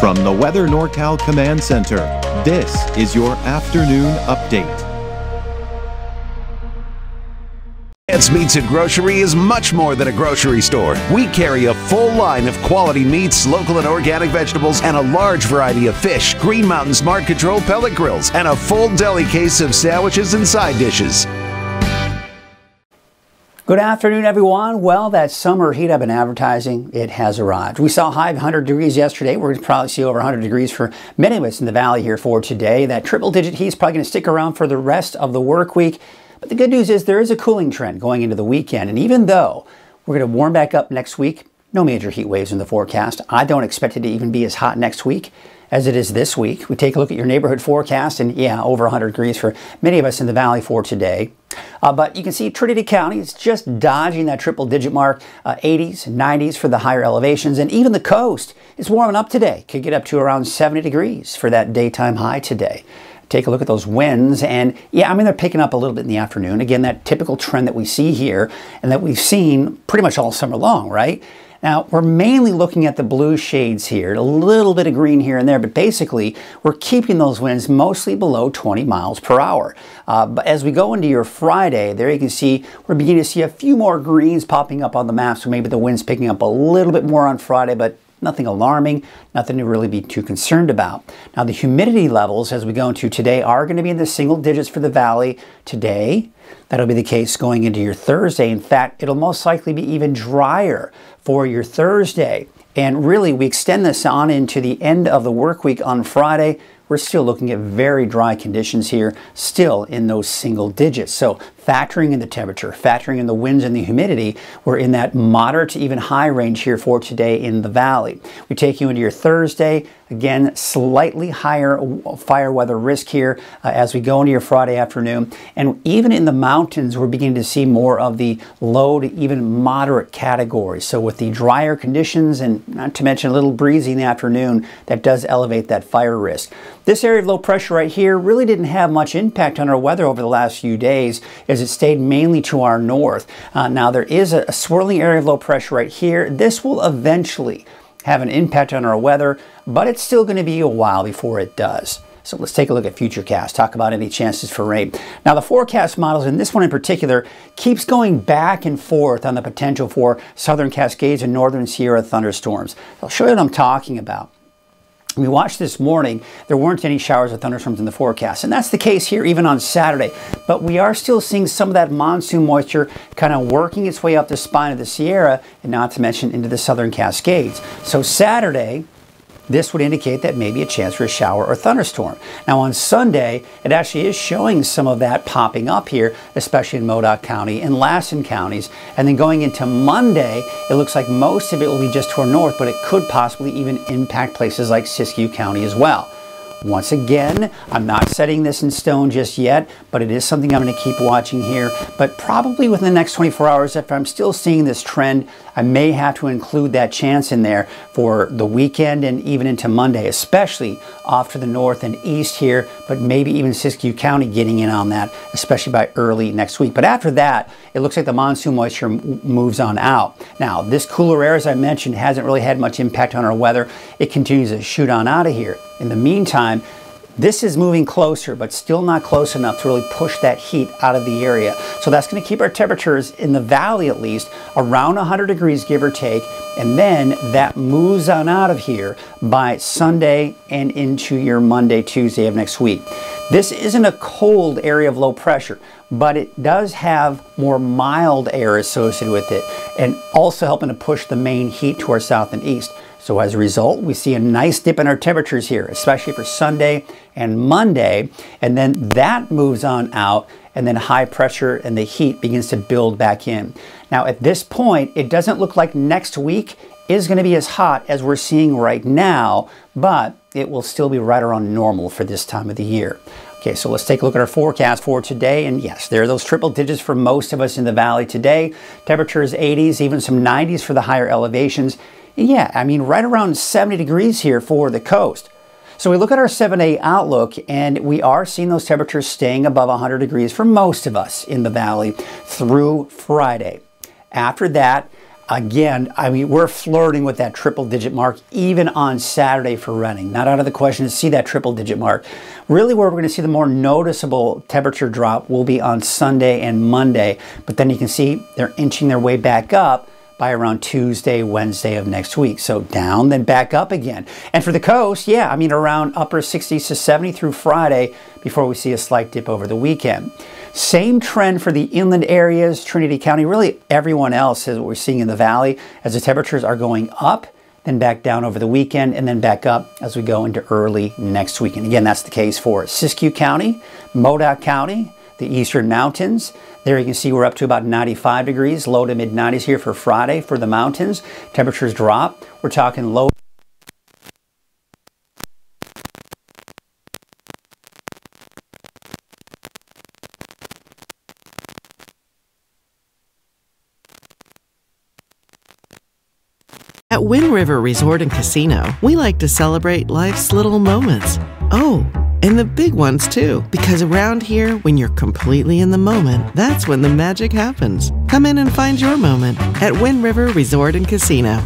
From the Weather NorCal Command Center, this is your afternoon update. Ants Meats and Grocery is much more than a grocery store. We carry a full line of quality meats, local and organic vegetables, and a large variety of fish, Green Mountain Smart Control pellet grills, and a full deli case of sandwiches and side dishes. Good afternoon, everyone. Well, that summer heat I've been advertising, it has arrived. We saw a high of 100 degrees yesterday. We're going to probably see over 100 degrees for many of us in the valley here for today. That triple-digit heat is probably going to stick around for the rest of the work week. But the good news is there is a cooling trend going into the weekend. And even though we're going to warm back up next week, no major heat waves in the forecast. I don't expect it to even be as hot next week as it is this week. We take a look at your neighborhood forecast, and yeah, over 100 degrees for many of us in the valley for today. But you can see Trinity County is just dodging that triple-digit mark, 80s, 90s for the higher elevations, and even the coast is warming up today. Could get up to around 70 degrees for that daytime high today. Take a look at those winds, and yeah, I mean, they're picking up a little bit in the afternoon. Again, that typical trend that we see here and that we've seen pretty much all summer long, right? Now, we're mainly looking at the blue shades here, a little bit of green here and there, but basically, we're keeping those winds mostly below 20 miles per hour. But as we go into your Friday, there you can see, we're beginning to see a few more greens popping up on the map, so maybe the wind's picking up a little bit more on Friday, but nothing alarming, nothing to really be too concerned about. Now, the humidity levels as we go into today are going to be in the single digits for the valley today. That'll be the case going into your Thursday. In fact, it'll most likely be even drier for your Thursday. And really, we extend this on into the end of the work week on Friday. We're still looking at very dry conditions here, still in those single digits. So factoring in the temperature, factoring in the winds and the humidity, we're in that moderate to even high range here for today in the valley. We take you into your Thursday. Again, slightly higher fire weather risk here as we go into your Friday afternoon. And even in the mountains, we're beginning to see more of the low to even moderate categories. So with the drier conditions and not to mention a little breezy in the afternoon, that does elevate that fire risk. This area of low pressure right here really didn't have much impact on our weather over the last few days as it stayed mainly to our north. Now there is a swirling area of low pressure right here. This will eventually have an impact on our weather, but it's still going to be a while before it does. So let's take a look at Futurecast, talk about any chances for rain. Now the forecast models, and this one in particular, keeps going back and forth on the potential for southern Cascades and northern Sierra thunderstorms. I'll show you what I'm talking about. We watched this morning, there weren't any showers or thunderstorms in the forecast, and that's the case here even on Saturday. But we are still seeing some of that monsoon moisture kind of working its way up the spine of the Sierra, and not to mention into the southern Cascades. So Saturday, this would indicate that maybe a chance for a shower or thunderstorm. Now on Sunday, it actually is showing some of that popping up here, especially in Modoc County and Lassen counties. And then going into Monday, it looks like most of it will be just to our north, but it could possibly even impact places like Siskiyou County as well. Once again, I'm not setting this in stone just yet, but it is something I'm going to keep watching here. But probably within the next 24 hours, if I'm still seeing this trend, I may have to include that chance in there for the weekend and even into Monday, especially off to the north and east here, but maybe even Siskiyou County getting in on that, especially by early next week. But after that, it looks like the monsoon moisture moves on out. Now, this cooler air, as I mentioned, hasn't really had much impact on our weather. It continues to shoot on out of here. In the meantime, this is moving closer, but still not close enough to really push that heat out of the area. So that's going to keep our temperatures in the valley at least around 100 degrees, give or take. And then that moves on out of here by Sunday and into your Monday, Tuesday of next week. This isn't a cold area of low pressure, but it does have more mild air associated with it and also helping to push the main heat to our south and east. So as a result, we see a nice dip in our temperatures here, especially for Sunday and Monday, and then that moves on out, and then high pressure and the heat begins to build back in. Now at this point, it doesn't look like next week is going to be as hot as we're seeing right now, but it will still be right around normal for this time of the year. Okay, so let's take a look at our forecast for today. And yes, there are those triple digits for most of us in the valley today. Temperatures 80s, even some 90s for the higher elevations. Yeah, I mean, right around 70 degrees here for the coast. So we look at our 7-day outlook, and we are seeing those temperatures staying above 100 degrees for most of us in the valley through Friday. After that, again, I mean, we're flirting with that triple-digit mark even on Saturday for renting. Not out of the question to see that triple-digit mark. Really where we're going to see the more noticeable temperature drop will be on Sunday and Monday. But then you can see they're inching their way back up by around Tuesday, Wednesday of next week. So down, then back up again. And for the coast, yeah, I mean around upper 60s to 70 through Friday before we see a slight dip over the weekend. Same trend for the inland areas, Trinity County, really everyone else is what we're seeing in the valley as the temperatures are going up, then back down over the weekend, and then back up as we go into early next week. And again, that's the case for Siskiyou County, Modoc County, the Eastern Mountains. There you can see we're up to about 95 degrees, low to mid 90s here for Friday for the mountains. Temperatures drop. We're talking low. At Wind River Resort and Casino, we like to celebrate life's little moments. Oh, and the big ones too, because around here, when you're completely in the moment, that's when the magic happens. Come in and find your moment at Wind River Resort and Casino.